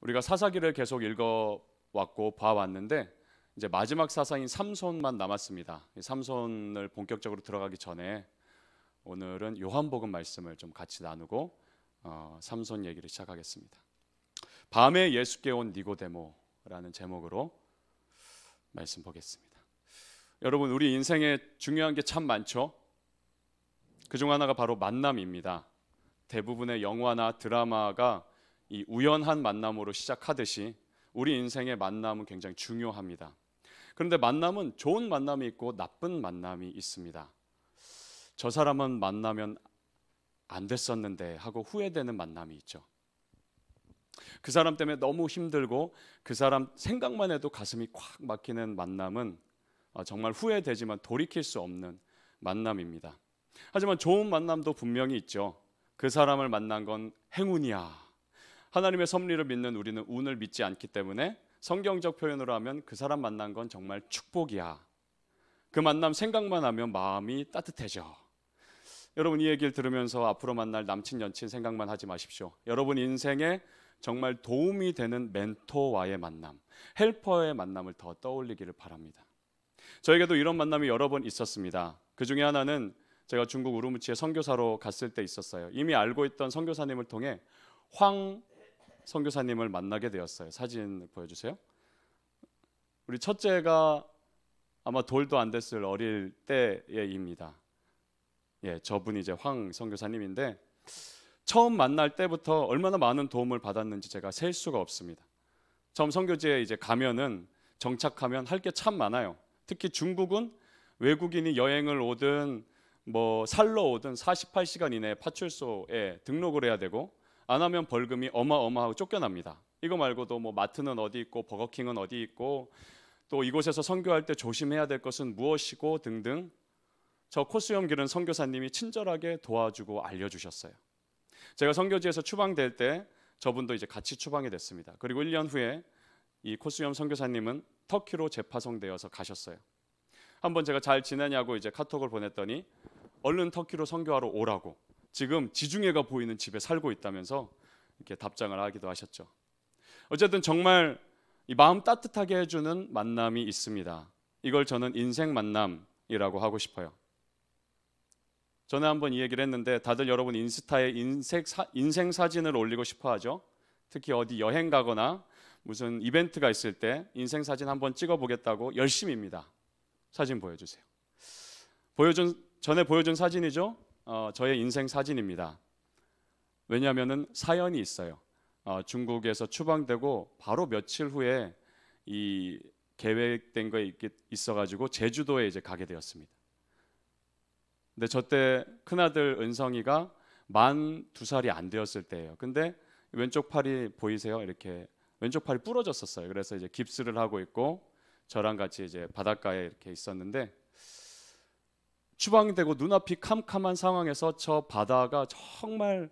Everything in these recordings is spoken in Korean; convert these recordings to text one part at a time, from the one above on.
우리가 사사기를 계속 읽어왔고 봐왔는데 이제 마지막 사사인 삼손만 남았습니다. 이 삼손을 본격적으로 들어가기 전에 오늘은 요한복음 말씀을 좀 같이 나누고 삼손 얘기를 시작하겠습니다. 밤에 예수께 온 니고데모라는 제목으로 말씀 보겠습니다. 여러분, 우리 인생에 중요한 게 참 많죠. 그중 하나가 바로 만남입니다. 대부분의 영화나 드라마가 이 우연한 만남으로 시작하듯이 우리 인생의 만남은 굉장히 중요합니다. 그런데 만남은 좋은 만남이 있고 나쁜 만남이 있습니다. 저 사람은 만나면 안 됐었는데 하고 후회되는 만남이 있죠. 그 사람 때문에 너무 힘들고 그 사람 생각만 해도 가슴이 콱 막히는 만남은 정말 후회되지만 돌이킬 수 없는 만남입니다. 하지만 좋은 만남도 분명히 있죠. 그 사람을 만난 건 행운이야. 하나님의 섭리를 믿는 우리는 운을 믿지 않기 때문에 성경적 표현으로 하면 그 사람 만난 건 정말 축복이야. 그 만남 생각만 하면 마음이 따뜻해져. 여러분, 이 얘기를 들으면서 앞으로 만날 남친 여친 생각만 하지 마십시오. 여러분 인생에 정말 도움이 되는 멘토와의 만남, 헬퍼의 만남을 더 떠올리기를 바랍니다. 저에게도 이런 만남이 여러 번 있었습니다. 그 중에 하나는 제가 중국 우르무치에 선교사로 갔을 때 있었어요. 이미 알고 있던 선교사님을 통해 황 선교사님을 만나게 되었어요. 사진 보여주세요. 우리 첫째가 아마 돌도 안 됐을 어릴 때입니다. 저분이 이제 황 선교사님인데 처음 만날 때부터 얼마나 많은 도움을 받았는지 제가 셀 수가 없습니다. 처음 선교지에 이제 가면은 정착하면 할 게 참 많아요. 특히 중국은 외국인이 여행을 오든 뭐 살러 오든 48시간 이내에 파출소에 등록을 해야 되고 안 하면 벌금이 어마어마하고 쫓겨납니다. 이거 말고도 뭐 마트는 어디 있고 버거킹은 어디 있고 또 이곳에서 선교할 때 조심해야 될 것은 무엇이고 등등. 저 코스염 기른 선교사님이 친절하게 도와주고 알려주셨어요. 제가 선교지에서 추방될 때 저분도 이제 같이 추방이 됐습니다. 그리고 1년 후에 이 코스염 선교사님은 터키로 재파송되어서 가셨어요. 한번 제가 잘 지내냐고 이제 카톡을 보냈더니 얼른 터키로 선교하러 오라고, 지금 지중해가 보이는 집에 살고 있다면서 이렇게 답장을 하기도 하셨죠. 어쨌든 정말 이 마음 따뜻하게 해주는 만남이 있습니다. 이걸 저는 인생 만남이라고 하고 싶어요. 전에 한번 이 얘기를 했는데 다들 여러분 인스타에 인생 사진을 올리고 싶어 하죠. 특히 어디 여행 가거나 무슨 이벤트가 있을 때 인생 사진 한번 찍어보겠다고 열심입니다. 사진 보여주세요. 전에 보여준 사진이죠. 저의 인생 사진입니다. 왜냐하면은 사연이 있어요. 중국에서 추방되고 바로 며칠 후에 이 계획된 거 있어가지고 제주도에 이제 가게 되었습니다. 근데 저 때 큰아들 은성이가 만 2살이 안 되었을 때예요. 근데 왼쪽 팔이 보이세요? 이렇게 왼쪽 팔이 부러졌었어요. 그래서 이제 깁스를 하고 있고 저랑 같이 이제 바닷가에 이렇게 있었는데 추방되고 눈앞이 캄캄한 상황에서 저 바다가 정말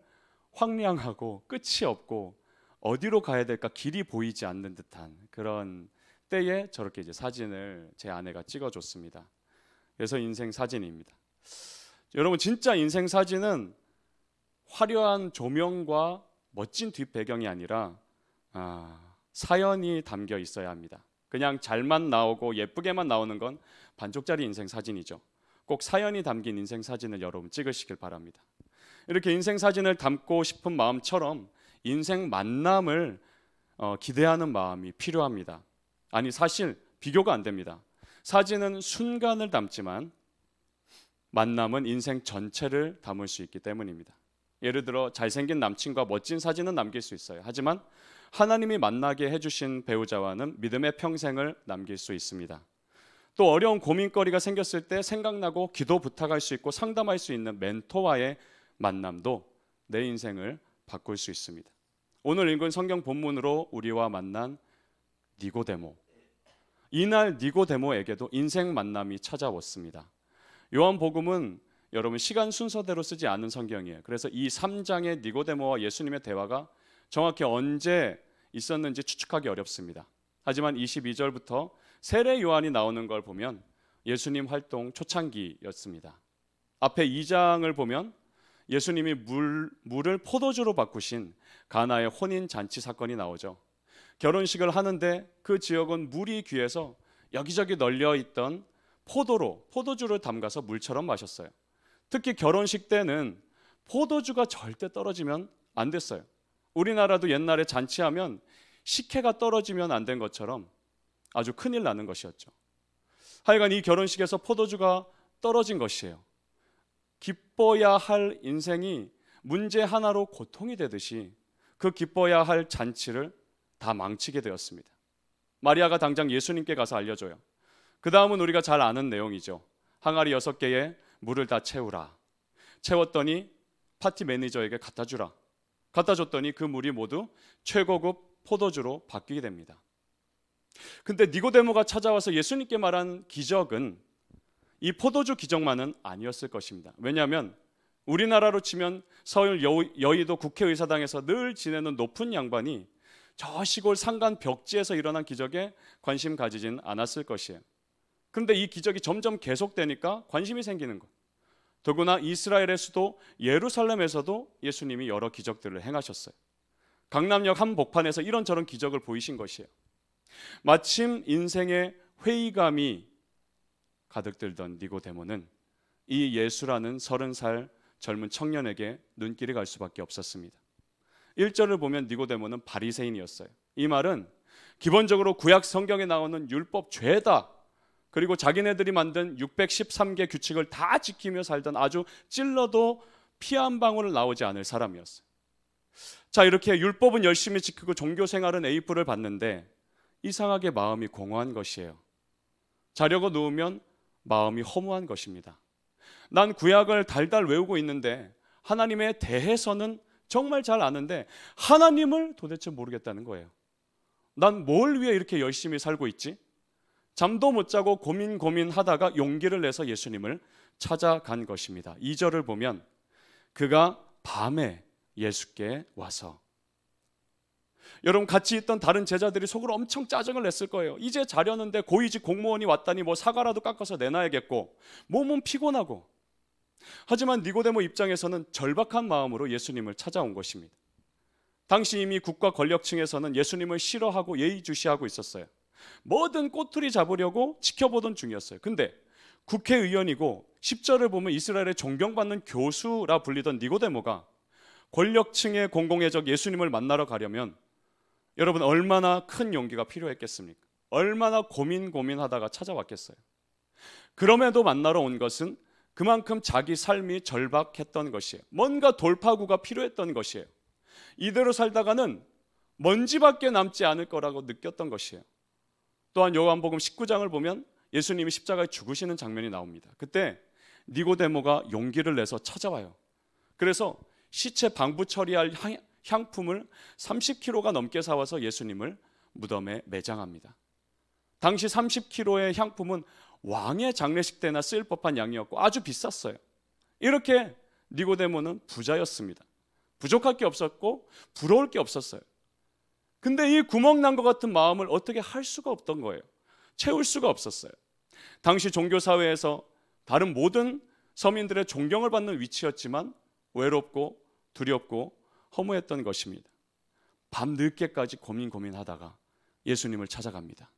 황량하고 끝이 없고 어디로 가야 될까 길이 보이지 않는 듯한 그런 때에 저렇게 이제 사진을 제 아내가 찍어줬습니다. 그래서 인생 사진입니다. 여러분, 진짜 인생 사진은 화려한 조명과 멋진 뒷배경이 아니라 사연이 담겨 있어야 합니다. 그냥 잘만 나오고 예쁘게만 나오는 건 반쪽짜리 인생 사진이죠. 꼭 사연이 담긴 인생 사진을 여러분 찍으시길 바랍니다. 이렇게 인생 사진을 담고 싶은 마음처럼 인생 만남을 기대하는 마음이 필요합니다. 아니, 사실 비교가 안 됩니다. 사진은 순간을 담지만 만남은 인생 전체를 담을 수 있기 때문입니다. 예를 들어 잘생긴 남친과 멋진 사진은 남길 수 있어요. 하지만 하나님이 만나게 해주신 배우자와는 믿음의 평생을 남길 수 있습니다. 또 어려운 고민거리가 생겼을 때 생각나고 기도 부탁할 수 있고 상담할 수 있는 멘토와의 만남도 내 인생을 바꿀 수 있습니다. 오늘 읽은 성경 본문으로 우리와 만난 니고데모, 이날 니고데모에게도 인생 만남이 찾아왔습니다. 요한복음은 여러분 시간 순서대로 쓰지 않은 성경이에요. 그래서 이 3장의 니고데모와 예수님의 대화가 정확히 언제 있었는지 추측하기 어렵습니다. 하지만 22절부터 세례 요한이 나오는 걸 보면 예수님 활동 초창기였습니다. 앞에 2장을 보면 예수님이 물을 포도주로 바꾸신 가나의 혼인 잔치 사건이 나오죠. 결혼식을 하는데 그 지역은 물이 귀해서 여기저기 널려 있던 포도주를 담가서 물처럼 마셨어요. 특히 결혼식 때는 포도주가 절대 떨어지면 안 됐어요. 우리나라도 옛날에 잔치하면 식혜가 떨어지면 안 된 것처럼 아주 큰일 나는 것이었죠. 하여간 이 결혼식에서 포도주가 떨어진 것이에요. 기뻐야 할 인생이 문제 하나로 고통이 되듯이 그 기뻐야 할 잔치를 다 망치게 되었습니다. 마리아가 당장 예수님께 가서 알려줘요. 그 다음은 우리가 잘 아는 내용이죠. 항아리 6개에 물을 다 채우라. 채웠더니 파티 매니저에게 갖다 주라. 갖다 줬더니 그 물이 모두 최고급 포도주로 바뀌게 됩니다. 근데 니고데모가 찾아와서 예수님께 말한 기적은 이 포도주 기적만은 아니었을 것입니다. 왜냐하면 우리나라로 치면 서울 여의도 국회의사당에서 늘 지내는 높은 양반이 저 시골 산간 벽지에서 일어난 기적에 관심 가지진 않았을 것이에요. 그런데 이 기적이 점점 계속되니까 관심이 생기는 것. 더구나 이스라엘의 수도 예루살렘에서도 예수님이 여러 기적들을 행하셨어요. 강남역 한복판에서 이런저런 기적을 보이신 것이에요. 마침 인생의 회의감이 가득 들던 니고데모는 이 예수라는 30살 젊은 청년에게 눈길이 갈 수밖에 없었습니다. 1절을 보면 니고데모는 바리새인이었어요. 이 말은 기본적으로 구약 성경에 나오는 율법 죄다, 그리고 자기네들이 만든 613개 규칙을 다 지키며 살던 아주 찔러도 피 한 방울 나오지 않을 사람이었어요. 자, 이렇게 율법은 열심히 지키고 종교 생활은 A뿔을 받는데 이상하게 마음이 공허한 것이에요. 자려고 누우면 마음이 허무한 것입니다. 난 구약을 달달 외우고 있는데 하나님에 대해서는 정말 잘 아는데 하나님을 도대체 모르겠다는 거예요. 난 뭘 위해 이렇게 열심히 살고 있지? 잠도 못 자고 고민하다가 용기를 내서 예수님을 찾아간 것입니다. 2절을 보면 그가 밤에 예수께 와서, 여러분 같이 있던 다른 제자들이 속으로 엄청 짜증을 냈을 거예요. 이제 자려는데 고위직 공무원이 왔다니 뭐 사과라도 깎아서 내놔야겠고 몸은 피곤하고. 하지만 니고데모 입장에서는 절박한 마음으로 예수님을 찾아온 것입니다. 당시 이미 국가 권력층에서는 예수님을 싫어하고 예의주시하고 있었어요. 뭐든 꼬투리 잡으려고 지켜보던 중이었어요. 근데 국회의원이고 10절을 보면 이스라엘의 존경받는 교수라 불리던 니고데모가 권력층의 공공의적 예수님을 만나러 가려면 여러분 얼마나 큰 용기가 필요했겠습니까? 얼마나 고민하다가 찾아왔겠어요. 그럼에도 만나러 온 것은 그만큼 자기 삶이 절박했던 것이에요. 뭔가 돌파구가 필요했던 것이에요. 이대로 살다가는 먼지밖에 남지 않을 거라고 느꼈던 것이에요. 또한 요한복음 19장을 보면 예수님이 십자가에 죽으시는 장면이 나옵니다. 그때 니고데모가 용기를 내서 찾아와요. 그래서 시체 방부 처리할 향품을 30kg가 넘게 사와서 예수님을 무덤에 매장합니다. 당시 30kg의 향품은 왕의 장례식 때나 쓰일 법한 양이었고 아주 비쌌어요. 이렇게 니고데모는 부자였습니다. 부족할 게 없었고 부러울 게 없었어요. 근데 이 구멍난 것 같은 마음을 어떻게 할 수가 없던 거예요. 채울 수가 없었어요. 당시 종교사회에서 다른 모든 서민들의 존경을 받는 위치였지만 외롭고 두렵고 허무했던 것입니다. 밤늦게까지 고민하다가 예수님을 찾아갑니다.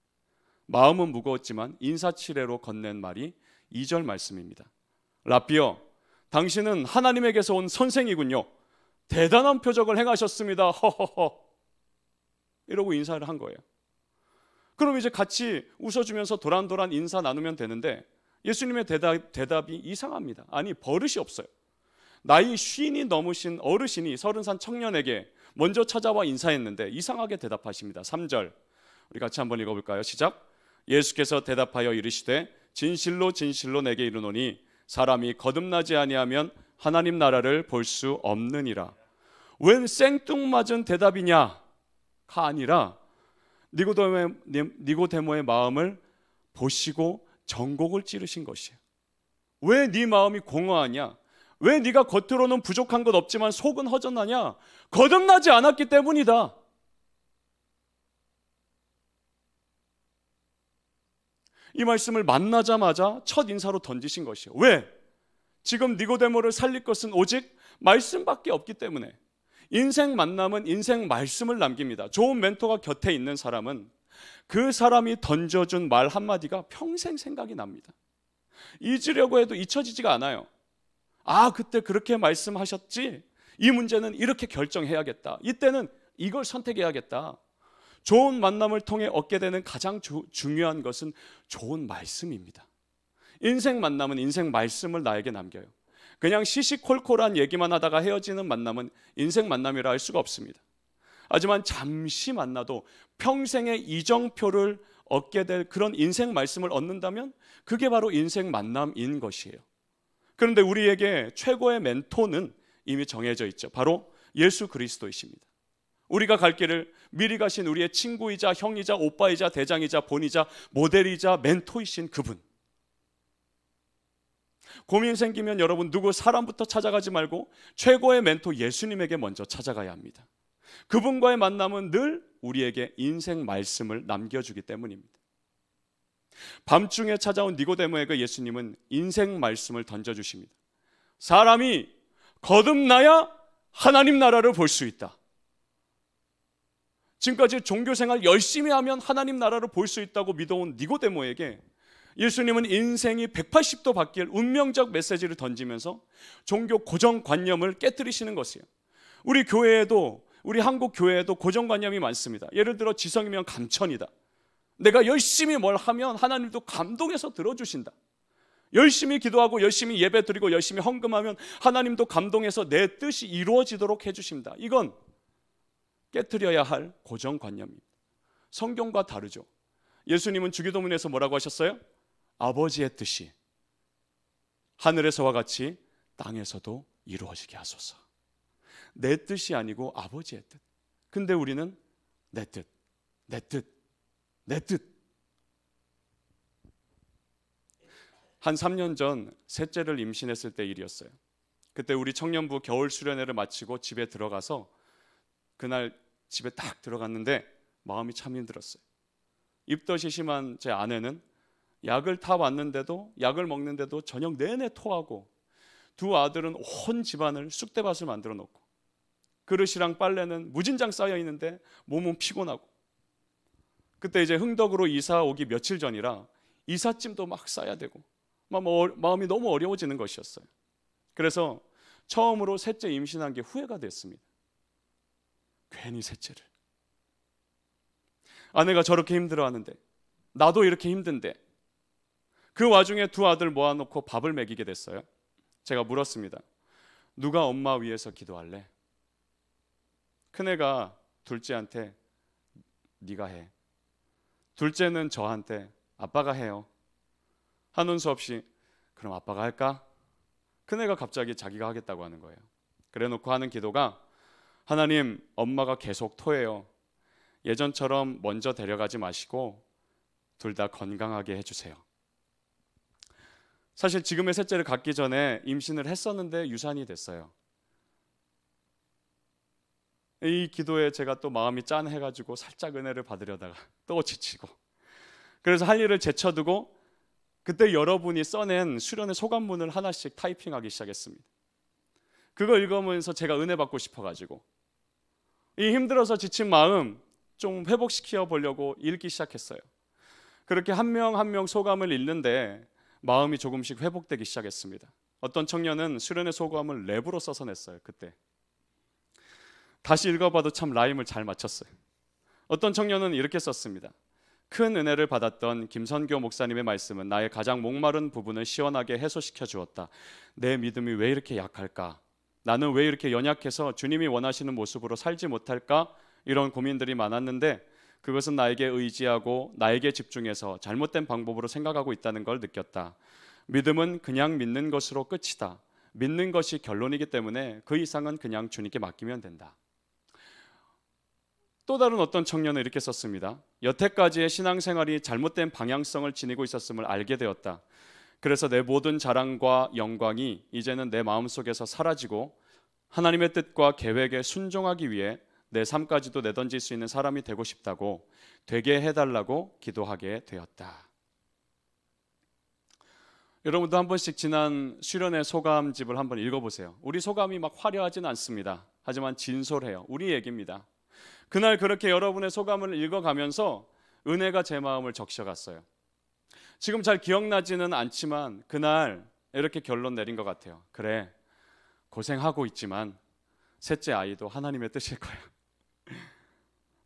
마음은 무거웠지만 인사치레로 건넨 말이 2절 말씀입니다. 라삐어, 당신은 하나님에게서 온 선생이군요. 대단한 표적을 행하셨습니다. 허허허. 이러고 인사를 한 거예요. 그럼 이제 같이 웃어주면서 도란도란 인사 나누면 되는데 예수님의 대답이 이상합니다. 아니, 버릇이 없어요. 나이 50이 넘으신 어르신이 30살 청년에게 먼저 찾아와 인사했는데 이상하게 대답하십니다. 3절 우리 같이 한번 읽어볼까요? 시작. 예수께서 대답하여 이르시되 진실로 진실로 내게 이르노니 사람이 거듭나지 아니하면 하나님 나라를 볼 수 없느니라. 웬 생뚱맞은 대답이냐가 아니라 니고데모의 마음을 보시고 전곡을 찌르신 것이에요. 왜 네 마음이 공허하냐? 왜 네가 겉으로는 부족한 것 없지만 속은 허전하냐? 거듭나지 않았기 때문이다. 이 말씀을 만나자마자 첫 인사로 던지신 것이에요. 왜? 지금 니고데모를 살릴 것은 오직 말씀밖에 없기 때문에. 인생 만남은 인생 말씀을 남깁니다. 좋은 멘토가 곁에 있는 사람은 그 사람이 던져준 말 한마디가 평생 생각이 납니다. 잊으려고 해도 잊혀지지가 않아요. 아, 그때 그렇게 말씀하셨지? 이 문제는 이렇게 결정해야겠다. 이때는 이걸 선택해야겠다. 좋은 만남을 통해 얻게 되는 가장 중요한 것은 좋은 말씀입니다. 인생 만남은 인생 말씀을 나에게 남겨요. 그냥 시시콜콜한 얘기만 하다가 헤어지는 만남은 인생 만남이라 할 수가 없습니다. 하지만 잠시 만나도 평생의 이정표를 얻게 될 그런 인생 말씀을 얻는다면 그게 바로 인생 만남인 것이에요. 그런데 우리에게 최고의 멘토는 이미 정해져 있죠. 바로 예수 그리스도이십니다. 우리가 갈 길을 미리 가신 우리의 친구이자 형이자 오빠이자 대장이자 본이자 모델이자 멘토이신 그분. 고민 생기면 여러분 누구 사람부터 찾아가지 말고 최고의 멘토 예수님에게 먼저 찾아가야 합니다. 그분과의 만남은 늘 우리에게 인생 말씀을 남겨주기 때문입니다. 밤중에 찾아온 니고데모에게 예수님은 인생 말씀을 던져주십니다. 사람이 거듭나야 하나님 나라를 볼 수 있다. 지금까지 종교생활 열심히 하면 하나님 나라를 볼 수 있다고 믿어온 니고데모에게 예수님은 인생이 180도 바뀔 운명적 메시지를 던지면서 종교 고정관념을 깨뜨리시는 것이에요. 우리 교회에도, 우리 한국 교회에도 고정관념이 많습니다. 예를 들어 지성이면 감천이다. 내가 열심히 뭘 하면 하나님도 감동해서 들어주신다. 열심히 기도하고 열심히 예배 드리고 열심히 헌금하면 하나님도 감동해서 내 뜻이 이루어지도록 해주십니다. 이건 깨트려야 할 고정관념입니다. 성경과 다르죠. 예수님은 주기도문에서 뭐라고 하셨어요? 아버지의 뜻이 하늘에서와 같이 땅에서도 이루어지게 하소서. 내 뜻이 아니고 아버지의 뜻. 근데 우리는 내 뜻, 내 뜻, 내 뜻. 한 3년 전 셋째를 임신했을 때 일이었어요. 그때 우리 청년부 겨울 수련회를 마치고 집에 들어가서 그날 집에 딱 들어갔는데 마음이 참 힘들었어요. 입덧이 심한 제 아내는 약을 타 왔는데도, 약을 먹는데도 저녁 내내 토하고, 두 아들은 온 집안을 쑥대밭을 만들어 놓고 그릇이랑 빨래는 무진장 쌓여 있는데 몸은 피곤하고, 그때 이제 흥덕으로 이사 오기 며칠 전이라 이삿짐도 막 싸야 되고 마음이 너무 어려워지는 것이었어요. 그래서 처음으로 셋째 임신한 게 후회가 됐습니다. 괜히 셋째를. 아내가 저렇게 힘들어하는데 나도 이렇게 힘든데, 그 와중에 두 아들 모아놓고 밥을 먹이게 됐어요. 제가 물었습니다. 누가 엄마 위해서 기도할래? 큰애가 둘째한테 네가 해. 둘째는 저한테 아빠가 해요. 하는 수 없이 그럼 아빠가 할까? 큰애가 갑자기 자기가 하겠다고 하는 거예요. 그래놓고 하는 기도가, 하나님, 엄마가 계속 토해요. 예전처럼 먼저 데려가지 마시고 둘 다 건강하게 해주세요. 사실 지금의 셋째를 갖기 전에 임신을 했었는데 유산이 됐어요. 이 기도에 제가 또 마음이 짠해가지고 살짝 은혜를 받으려다가 또 지치고, 그래서 할 일을 제쳐두고 그때 여러분이 써낸 수련의 소감문을 하나씩 타이핑하기 시작했습니다. 그거 읽으면서 제가 은혜 받고 싶어가지고 이 힘들어서 지친 마음 좀 회복시켜 보려고 읽기 시작했어요. 그렇게 한 명 한 명 소감을 읽는데 마음이 조금씩 회복되기 시작했습니다. 어떤 청년은 수련의 소감을 랩으로 써서 냈어요. 그때 다시 읽어봐도 참 라임을 잘 맞췄어요. 어떤 청년은 이렇게 썼습니다. 큰 은혜를 받았던 김선교 목사님의 말씀은 나의 가장 목마른 부분을 시원하게 해소시켜 주었다. 내 믿음이 왜 이렇게 약할까? 나는 왜 이렇게 연약해서 주님이 원하시는 모습으로 살지 못할까? 이런 고민들이 많았는데 그것은 나에게 의지하고 나에게 집중해서 잘못된 방법으로 생각하고 있다는 걸 느꼈다. 믿음은 그냥 믿는 것으로 끝이다. 믿는 것이 결론이기 때문에 그 이상은 그냥 주님께 맡기면 된다. 또 다른 어떤 청년은 이렇게 썼습니다. 여태까지의 신앙생활이 잘못된 방향성을 지니고 있었음을 알게 되었다. 그래서 내 모든 자랑과 영광이 이제는 내 마음속에서 사라지고 하나님의 뜻과 계획에 순종하기 위해 내 삶까지도 내던질 수 있는 사람이 되고 싶다고, 되게 해달라고 기도하게 되었다. 여러분도 한 번씩 지난 수련의 소감집을 한번 읽어보세요. 우리 소감이 막 화려하진 않습니다. 하지만 진솔해요. 우리 얘기입니다. 그날 그렇게 여러분의 소감을 읽어가면서 은혜가 제 마음을 적셔갔어요. 지금 잘 기억나지는 않지만 그날 이렇게 결론 내린 것 같아요. 그래, 고생하고 있지만 셋째 아이도 하나님의 뜻일 거야.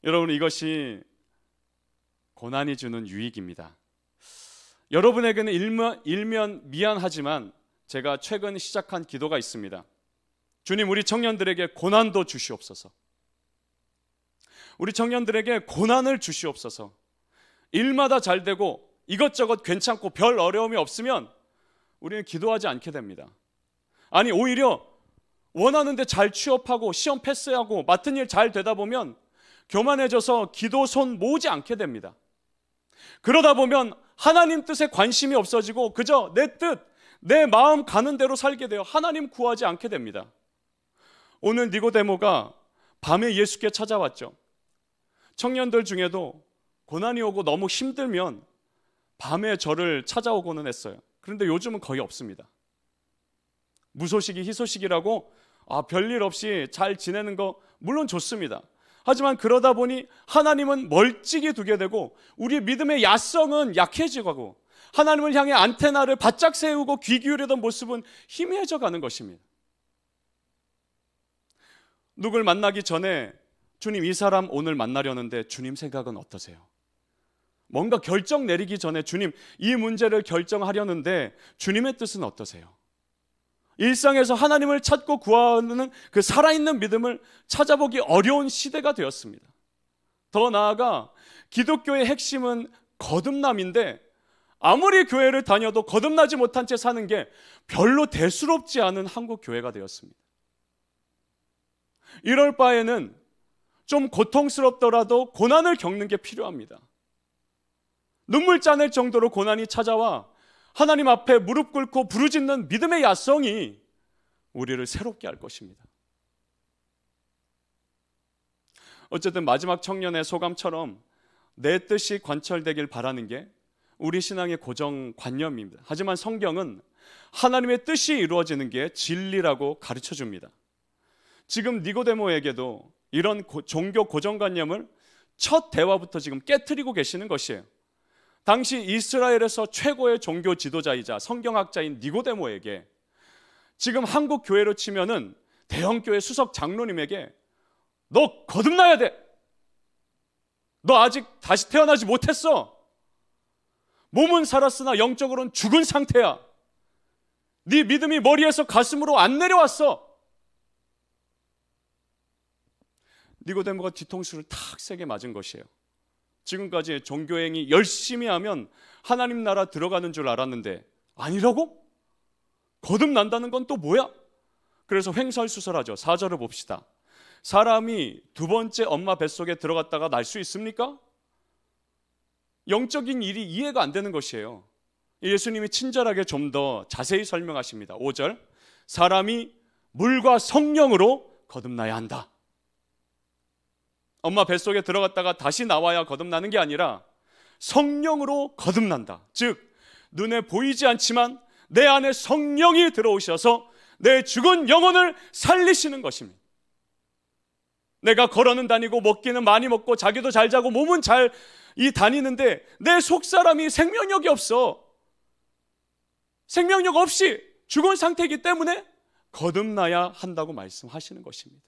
여러분, 이것이 고난이 주는 유익입니다. 여러분에게는 일면 미안하지만 제가 최근 시작한 기도가 있습니다. 주님, 우리 청년들에게 고난도 주시옵소서. 우리 청년들에게 고난을 주시옵소서. 일마다 잘 되고 이것저것 괜찮고 별 어려움이 없으면 우리는 기도하지 않게 됩니다. 아니, 오히려 원하는데 잘 취업하고 시험 패스하고 맡은 일 잘 되다 보면 교만해져서 기도 손 모으지 않게 됩니다. 그러다 보면 하나님 뜻에 관심이 없어지고 그저 내 뜻, 내 마음 가는 대로 살게 되어 하나님 구하지 않게 됩니다. 오늘 니고데모가 밤에 예수께 찾아왔죠. 청년들 중에도 고난이 오고 너무 힘들면 밤에 저를 찾아오고는 했어요. 그런데 요즘은 거의 없습니다. 무소식이 희소식이라고 별일 없이 잘 지내는 거 물론 좋습니다. 하지만 그러다 보니 하나님은 멀찍이 두게 되고 우리의 믿음의 야성은 약해지고 하나님을 향해 안테나를 바짝 세우고 귀 기울이던 모습은 희미해져 가는 것입니다. 누굴 만나기 전에 주님, 이 사람 오늘 만나려는데 주님 생각은 어떠세요? 뭔가 결정 내리기 전에 주님, 이 문제를 결정하려는데 주님의 뜻은 어떠세요? 일상에서 하나님을 찾고 구하는 그 살아있는 믿음을 찾아보기 어려운 시대가 되었습니다. 더 나아가 기독교의 핵심은 거듭남인데 아무리 교회를 다녀도 거듭나지 못한 채 사는 게 별로 대수롭지 않은 한국 교회가 되었습니다. 이럴 바에는 좀 고통스럽더라도 고난을 겪는 게 필요합니다. 눈물 짜낼 정도로 고난이 찾아와 하나님 앞에 무릎 꿇고 부르짖는 믿음의 야성이 우리를 새롭게 할 것입니다. 어쨌든 마지막 청년의 소감처럼 내 뜻이 관철되길 바라는 게 우리 신앙의 고정관념입니다. 하지만 성경은 하나님의 뜻이 이루어지는 게 진리라고 가르쳐줍니다. 지금 니고데모에게도 이런 종교 고정관념을 첫 대화부터 지금 깨트리고 계시는 것이에요. 당시 이스라엘에서 최고의 종교 지도자이자 성경학자인 니고데모에게 지금 한국 교회로 치면은 대형교회 수석 장로님에게 너 거듭나야 돼. 너 아직 다시 태어나지 못했어. 몸은 살았으나 영적으로는 죽은 상태야. 네 믿음이 머리에서 가슴으로 안 내려왔어. 니고데모가 뒤통수를 탁 세게 맞은 것이에요. 지금까지 종교행위 열심히 하면 하나님 나라 들어가는 줄 알았는데 아니라고? 거듭난다는 건 또 뭐야? 그래서 횡설수설하죠. 4절을 봅시다. 사람이 두 번째 엄마 뱃속에 들어갔다가 날 수 있습니까? 영적인 일이 이해가 안 되는 것이에요. 예수님이 친절하게 좀 더 자세히 설명하십니다. 5절, 사람이 물과 성령으로 거듭나야 한다. 엄마 뱃속에 들어갔다가 다시 나와야 거듭나는 게 아니라 성령으로 거듭난다. 즉 눈에 보이지 않지만 내 안에 성령이 들어오셔서 내 죽은 영혼을 살리시는 것입니다. 내가 걸어는 다니고 먹기는 많이 먹고 자기도 잘 자고 몸은 잘 다니는데 내 속사람이 생명력이 없어. 생명력 없이 죽은 상태이기 때문에 거듭나야 한다고 말씀하시는 것입니다.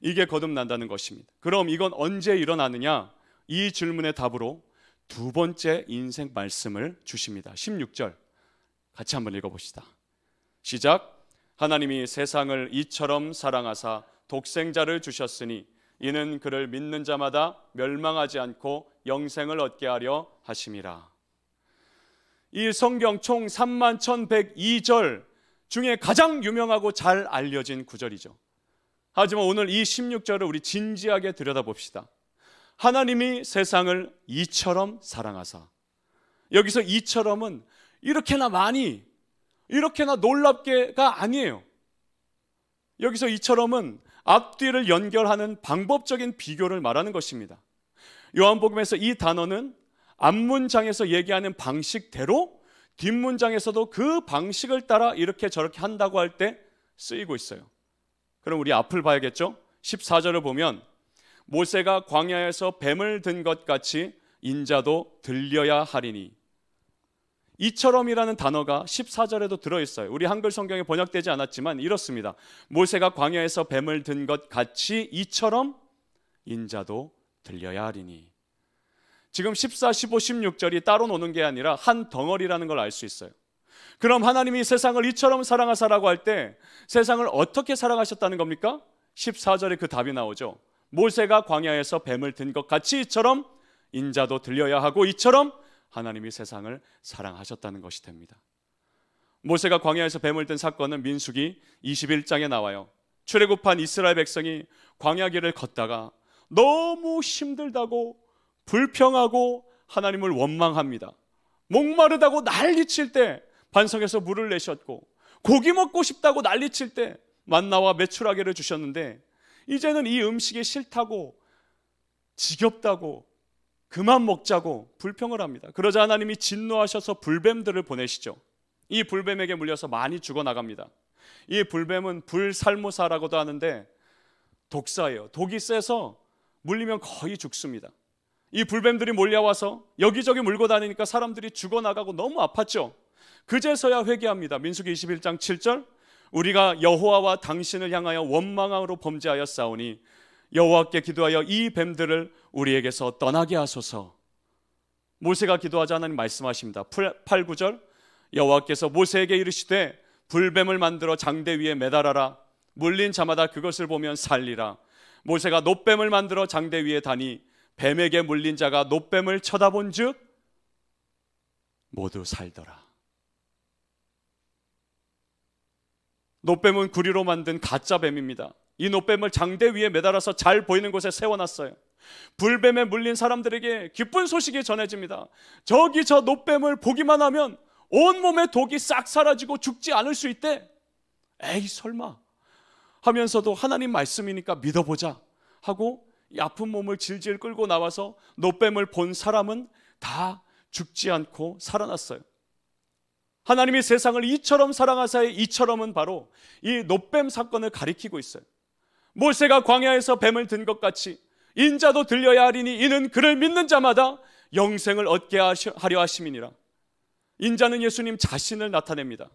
이게 거듭난다는 것입니다. 그럼 이건 언제 일어나느냐? 이 질문의 답으로 두 번째 인생 말씀을 주십니다. 16절 같이 한번 읽어봅시다. 시작. 하나님이 세상을 이처럼 사랑하사 독생자를 주셨으니 이는 그를 믿는 자마다 멸망하지 않고 영생을 얻게 하려 하심이라. 이 성경 총 31,102절 중에 가장 유명하고 잘 알려진 구절이죠. 하지만 오늘 이 16절을 우리 진지하게 들여다봅시다. 하나님이 세상을 이처럼 사랑하사. 여기서 이처럼은 이렇게나 많이, 이렇게나 놀랍게가 아니에요. 여기서 이처럼은 앞뒤를 연결하는 방법적인 비교를 말하는 것입니다. 요한복음에서 이 단어는 앞문장에서 얘기하는 방식대로 뒷문장에서도 그 방식을 따라 이렇게 저렇게 한다고 할 때 쓰이고 있어요. 그럼 우리 앞을 봐야겠죠? 14절을 보면 모세가 광야에서 뱀을 든 것 같이 인자도 들려야 하리니, 이처럼이라는 단어가 14절에도 들어있어요. 우리 한글 성경에 번역되지 않았지만 이렇습니다. 모세가 광야에서 뱀을 든 것 같이 이처럼 인자도 들려야 하리니. 지금 14, 15, 16절이 따로 노는 게 아니라 한 덩어리라는 걸 알 수 있어요. 그럼 하나님이 세상을 이처럼 사랑하사라고 할 때 세상을 어떻게 사랑하셨다는 겁니까? 14절에 그 답이 나오죠. 모세가 광야에서 뱀을 든 것 같이 이처럼 인자도 들려야 하고, 이처럼 하나님이 세상을 사랑하셨다는 것이 됩니다. 모세가 광야에서 뱀을 든 사건은 민수기 21장에 나와요. 출애굽한 이스라엘 백성이 광야길을 걷다가 너무 힘들다고 불평하고 하나님을 원망합니다. 목마르다고 난리칠 때 반석에서 물을 내셨고, 고기 먹고 싶다고 난리칠 때 만나와 메추라기를 주셨는데, 이제는 이 음식이 싫다고, 지겹다고, 그만 먹자고 불평을 합니다. 그러자 하나님이 진노하셔서 불뱀들을 보내시죠. 이 불뱀에게 물려서 많이 죽어나갑니다. 이 불뱀은 불살모사라고도 하는데 독사예요. 독이 세서 물리면 거의 죽습니다. 이 불뱀들이 몰려와서 여기저기 물고 다니니까 사람들이 죽어나가고 너무 아팠죠. 그제서야 회개합니다. 민수기 21장 7절, 우리가 여호와와 당신을 향하여 원망함으로 범죄하였사오니 여호와께 기도하여 이 뱀들을 우리에게서 떠나게 하소서. 모세가 기도하자 하나님 말씀하십니다. 8, 9절, 여호와께서 모세에게 이르시되 불뱀을 만들어 장대 위에 매달아라. 물린 자마다 그것을 보면 살리라. 모세가 놋뱀을 만들어 장대 위에 다니 뱀에게 물린 자가 놋뱀을 쳐다본 즉 모두 살더라. 놋뱀은 구리로 만든 가짜 뱀입니다. 이 놋뱀을 장대 위에 매달아서 잘 보이는 곳에 세워놨어요. 불뱀에 물린 사람들에게 기쁜 소식이 전해집니다. 저기 저 놋뱀을 보기만 하면 온몸에 독이 싹 사라지고 죽지 않을 수 있대. 에이 설마 하면서도 하나님 말씀이니까 믿어보자 하고 이 아픈 몸을 질질 끌고 나와서 놋뱀을 본 사람은 다 죽지 않고 살아났어요. 하나님이 세상을 이처럼 사랑하사의 이처럼은 바로 이 놋뱀 사건을 가리키고 있어요. 모세가 광야에서 뱀을 든 것 같이 인자도 들려야 하리니 이는 그를 믿는 자마다 영생을 얻게 하려 하심이니라. 인자는 예수님 자신을 나타냅니다.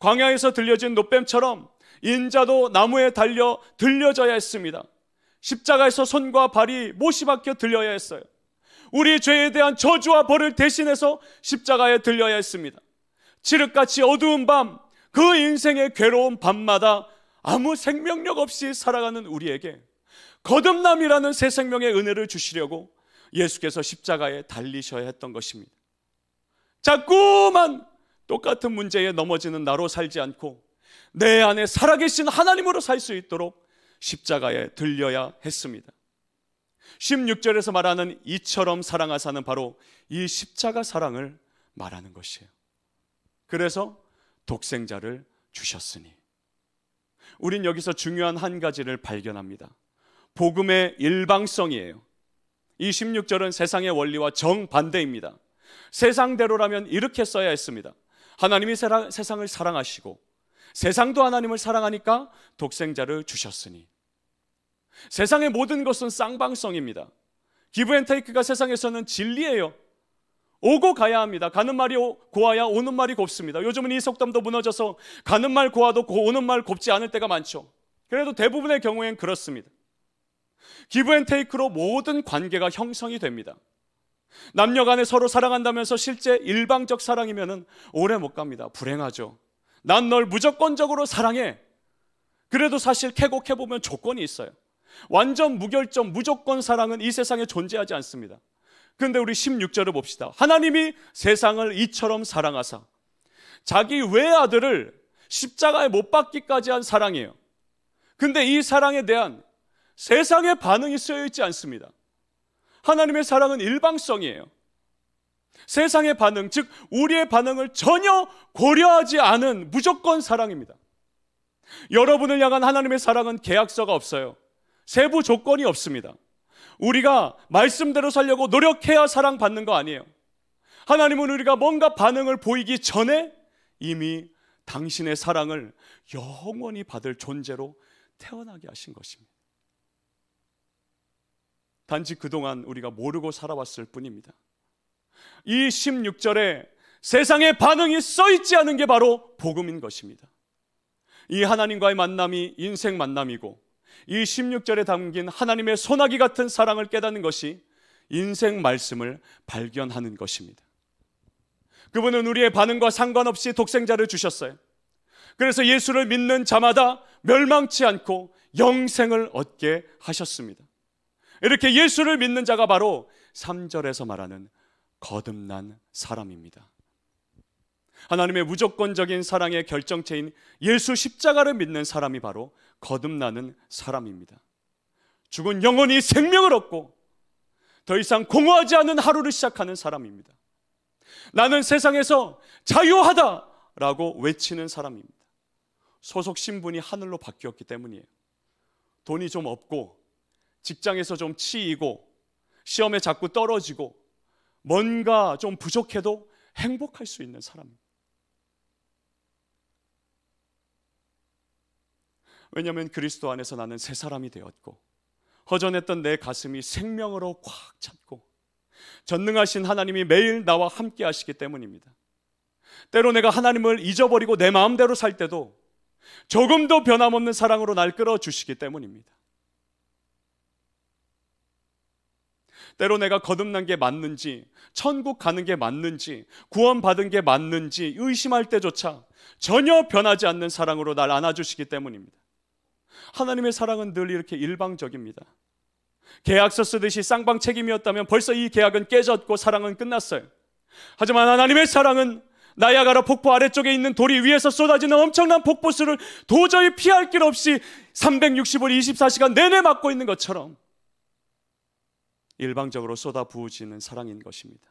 광야에서 들려진 놋뱀처럼 인자도 나무에 달려 들려져야 했습니다. 십자가에서 손과 발이 못이 박혀 들려야 했어요. 우리 죄에 대한 저주와 벌을 대신해서 십자가에 들려야 했습니다. 칠흑같이 어두운 밤, 그 인생의 괴로운 밤마다 아무 생명력 없이 살아가는 우리에게 거듭남이라는 새 생명의 은혜를 주시려고 예수께서 십자가에 달리셔야 했던 것입니다. 자꾸만 똑같은 문제에 넘어지는 나로 살지 않고 내 안에 살아계신 하나님으로 살 수 있도록 십자가에 들려야 했습니다. 16절에서 말하는 이처럼 사랑하사는 바로 이 십자가 사랑을 말하는 것이에요. 그래서 독생자를 주셨으니. 우린 여기서 중요한 한 가지를 발견합니다. 복음의 일방성이에요. 이 16절은 세상의 원리와 정반대입니다. 세상대로라면 이렇게 써야 했습니다. 하나님이 세상을 사랑하시고 세상도 하나님을 사랑하니까 독생자를 주셨으니. 세상의 모든 것은 쌍방성입니다. 기브앤테이크가 세상에서는 진리예요. 오고 가야 합니다. 가는 말이 고와야 오는 말이 곱습니다. 요즘은 이 속담도 무너져서 가는 말 고와도 오는 말 곱지 않을 때가 많죠. 그래도 대부분의 경우엔 그렇습니다. 기브앤테이크로 모든 관계가 형성이 됩니다. 남녀 간에 서로 사랑한다면서 실제 일방적 사랑이면 오래 못 갑니다. 불행하죠. 난 널 무조건적으로 사랑해. 그래도 사실 캐곡해보면 조건이 있어요. 완전 무결점 무조건 사랑은 이 세상에 존재하지 않습니다. 그런데 우리 16절을 봅시다. 하나님이 세상을 이처럼 사랑하사 자기 외아들을 십자가에 못 박기까지 한 사랑이에요. 근데 이 사랑에 대한 세상의 반응이 쓰여 있지 않습니다. 하나님의 사랑은 일방성이에요. 세상의 반응, 즉 우리의 반응을 전혀 고려하지 않은 무조건 사랑입니다. 여러분을 향한 하나님의 사랑은 계약서가 없어요. 세부 조건이 없습니다. 우리가 말씀대로 살려고 노력해야 사랑받는 거 아니에요. 하나님은 우리가 뭔가 반응을 보이기 전에 이미 당신의 사랑을 영원히 받을 존재로 태어나게 하신 것입니다. 단지 그동안 우리가 모르고 살아왔을 뿐입니다. 이 16절에 세상의 반응이 써있지 않은 게 바로 복음인 것입니다. 이 하나님과의 만남이 인생 만남이고, 이 16절에 담긴 하나님의 소나기 같은 사랑을 깨닫는 것이 인생 말씀을 발견하는 것입니다. 그분은 우리의 반응과 상관없이 독생자를 주셨어요. 그래서 예수를 믿는 자마다 멸망치 않고 영생을 얻게 하셨습니다. 이렇게 예수를 믿는 자가 바로 3절에서 말하는 거듭난 사람입니다. 하나님의 무조건적인 사랑의 결정체인 예수 십자가를 믿는 사람이 바로 거듭나는 사람입니다. 죽은 영혼이 생명을 얻고 더 이상 공허하지 않은 하루를 시작하는 사람입니다. 나는 세상에서 자유하다라고 외치는 사람입니다. 소속 신분이 하늘로 바뀌었기 때문이에요. 돈이 좀 없고 직장에서 좀 치이고 시험에 자꾸 떨어지고 뭔가 좀 부족해도 행복할 수 있는 사람입니다. 왜냐하면 그리스도 안에서 나는 새 사람이 되었고, 허전했던 내 가슴이 생명으로 꽉 찼고, 전능하신 하나님이 매일 나와 함께 하시기 때문입니다. 때로 내가 하나님을 잊어버리고 내 마음대로 살 때도 조금도 변함없는 사랑으로 날 끌어주시기 때문입니다. 때로 내가 거듭난 게 맞는지, 천국 가는 게 맞는지, 구원받은 게 맞는지 의심할 때조차 전혀 변하지 않는 사랑으로 날 안아주시기 때문입니다. 하나님의 사랑은 늘 이렇게 일방적입니다. 계약서 쓰듯이 쌍방책임이었다면 벌써 이 계약은 깨졌고 사랑은 끝났어요. 하지만 하나님의 사랑은 나야가라 폭포 아래쪽에 있는 돌이 위에서 쏟아지는 엄청난 폭포수를 도저히 피할 길 없이 365일 24시간 내내 맞고 있는 것처럼 일방적으로 쏟아 부어지는 사랑인 것입니다.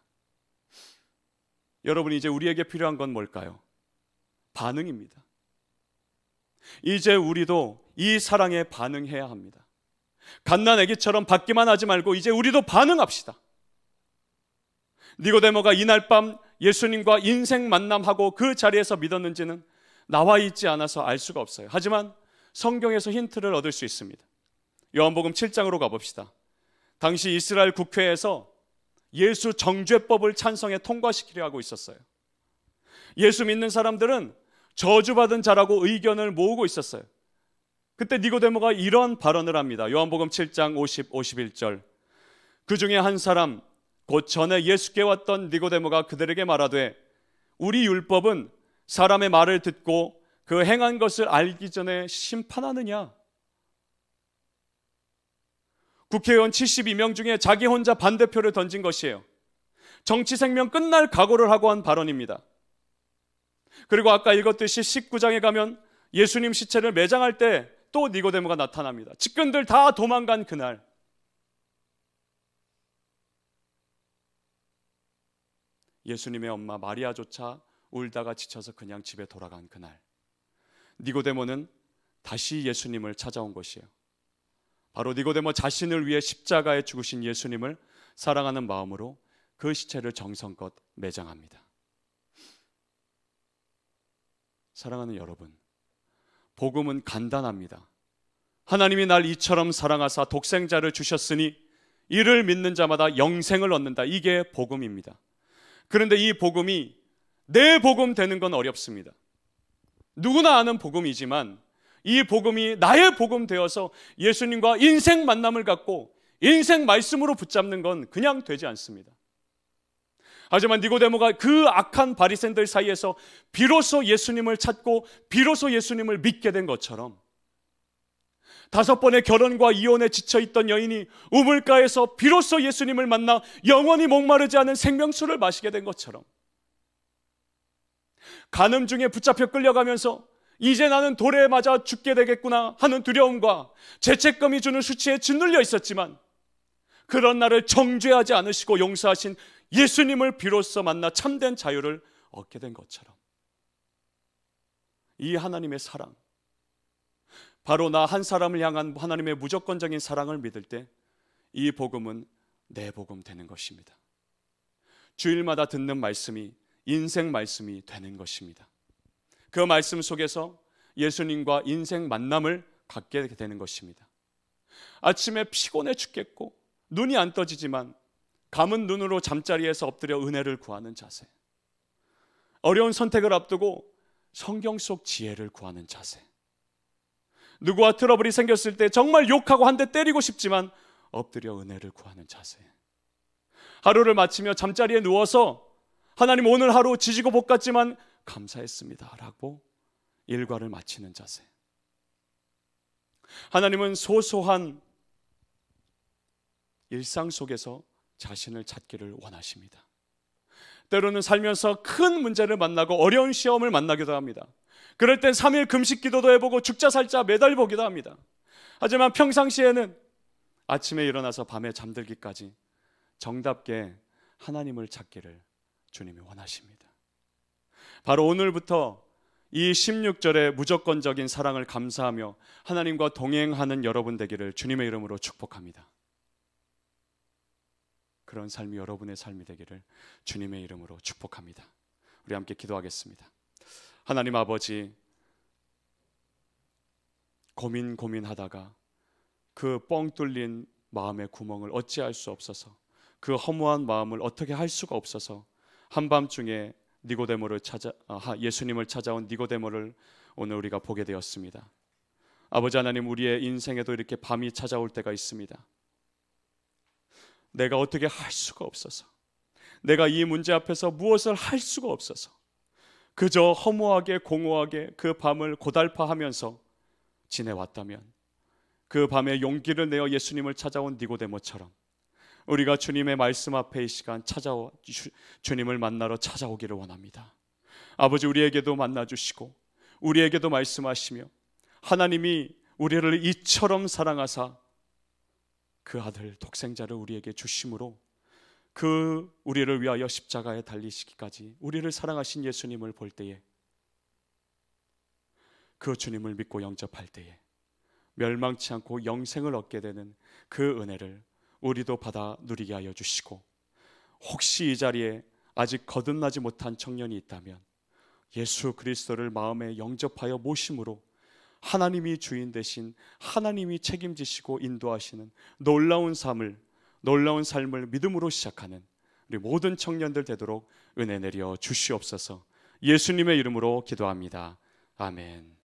여러분, 이제 우리에게 필요한 건 뭘까요? 반응입니다. 이제 우리도 이 사랑에 반응해야 합니다. 갓난 아기처럼 받기만 하지 말고 이제 우리도 반응합시다. 니고데모가 이날 밤 예수님과 인생 만남하고 그 자리에서 믿었는지는 나와 있지 않아서 알 수가 없어요. 하지만 성경에서 힌트를 얻을 수 있습니다. 요한복음 7장으로 가봅시다. 당시 이스라엘 국회에서 예수 정죄법을 찬성해 통과시키려 하고 있었어요. 예수 믿는 사람들은 저주받은 자라고 의견을 모으고 있었어요. 그때 니고데모가 이런 발언을 합니다. 요한복음 7장 51절. 그 중에 한 사람, 곧 전에 예수께 왔던 니고데모가 그들에게 말하되, 우리 율법은 사람의 말을 듣고 그 행한 것을 알기 전에 심판하느냐? 국회의원 72명 중에 자기 혼자 반대표를 던진 것이에요. 정치 생명 끝날 각오를 하고 한 발언입니다. 그리고 아까 읽었듯이 19장에 가면 예수님 시체를 매장할 때 또 니고데모가 나타납니다. 측근들 다 도망간 그날, 예수님의 엄마 마리아조차 울다가 지쳐서 그냥 집에 돌아간 그날, 니고데모는 다시 예수님을 찾아온 것이에요. 바로 니고데모 자신을 위해 십자가에 죽으신 예수님을 사랑하는 마음으로 그 시체를 정성껏 매장합니다. 사랑하는 여러분, 복음은 간단합니다. 하나님이 날 이처럼 사랑하사 독생자를 주셨으니 이를 믿는 자마다 영생을 얻는다. 이게 복음입니다. 그런데 이 복음이 내 복음 되는 건 어렵습니다. 누구나 아는 복음이지만 이 복음이 나의 복음 되어서 예수님과 인생 만남을 갖고 인생 말씀으로 붙잡는 건 그냥 되지 않습니다. 하지만 니고데모가 그 악한 바리새인들 사이에서 비로소 예수님을 찾고 비로소 예수님을 믿게 된 것처럼, 5번의 결혼과 이혼에 지쳐있던 여인이 우물가에서 비로소 예수님을 만나 영원히 목마르지 않은 생명수를 마시게 된 것처럼, 간음 중에 붙잡혀 끌려가면서 이제 나는 돌에 맞아 죽게 되겠구나 하는 두려움과 죄책감이 주는 수치에 짓눌려 있었지만, 그런 나를 정죄하지 않으시고 용서하신 예수님을 비로소 만나 참된 자유를 얻게 된 것처럼, 이 하나님의 사랑, 바로 나 한 사람을 향한 하나님의 무조건적인 사랑을 믿을 때 이 복음은 내 복음 되는 것입니다. 주일마다 듣는 말씀이 인생 말씀이 되는 것입니다. 그 말씀 속에서 예수님과 인생 만남을 갖게 되는 것입니다. 아침에 피곤해 죽겠고 눈이 안 떠지지만 감은 눈으로 잠자리에서 엎드려 은혜를 구하는 자세, 어려운 선택을 앞두고 성경 속 지혜를 구하는 자세, 누구와 트러블이 생겼을 때 정말 욕하고 한 대 때리고 싶지만 엎드려 은혜를 구하는 자세, 하루를 마치며 잠자리에 누워서 하나님 오늘 하루 지지고 볶았지만 감사했습니다 라고 일과를 마치는 자세. 하나님은 소소한 일상 속에서 자신을 찾기를 원하십니다. 때로는 살면서 큰 문제를 만나고 어려운 시험을 만나기도 합니다. 그럴 땐 3일 금식 기도도 해보고 죽자 살자 매달보기도 합니다. 하지만 평상시에는 아침에 일어나서 밤에 잠들기까지 정답게 하나님을 찾기를 주님이 원하십니다. 바로 오늘부터 이 16절의 무조건적인 사랑을 감사하며 하나님과 동행하는 여러분 되기를 주님의 이름으로 축복합니다. 그런 삶이 여러분의 삶이 되기를 주님의 이름으로 축복합니다. 우리 함께 기도하겠습니다. 하나님 아버지, 고민하다가 그 뻥 뚫린 마음의 구멍을 어찌할 수 없어서, 그 허무한 마음을 어떻게 할 수가 없어서 한밤중에 예수님을 찾아온 니고데모를 오늘 우리가 보게 되었습니다. 아버지 하나님, 우리의 인생에도 이렇게 밤이 찾아올 때가 있습니다. 내가 어떻게 할 수가 없어서, 내가 이 문제 앞에서 무엇을 할 수가 없어서 그저 허무하게 공허하게 그 밤을 고달파하면서 지내왔다면, 그 밤에 용기를 내어 예수님을 찾아온 니고데모처럼 우리가 주님의 말씀 앞에 이 시간 주님을 만나러 찾아오기를 원합니다. 아버지, 우리에게도 만나주시고 우리에게도 말씀하시며 하나님이 우리를 이처럼 사랑하사 그 아들 독생자를 우리에게 주심으로 그 우리를 위하여 십자가에 달리시기까지 우리를 사랑하신 예수님을 볼 때에, 그 주님을 믿고 영접할 때에 멸망치 않고 영생을 얻게 되는 그 은혜를 우리도 받아 누리게 하여 주시고, 혹시 이 자리에 아직 거듭나지 못한 청년이 있다면 예수 그리스도를 마음에 영접하여 모심으로 하나님이 주인 되신, 하나님이 책임지시고 인도하시는 놀라운 삶을 믿음으로 시작하는 우리 모든 청년들 되도록 은혜 내려 주시옵소서. 예수님의 이름으로 기도합니다. 아멘.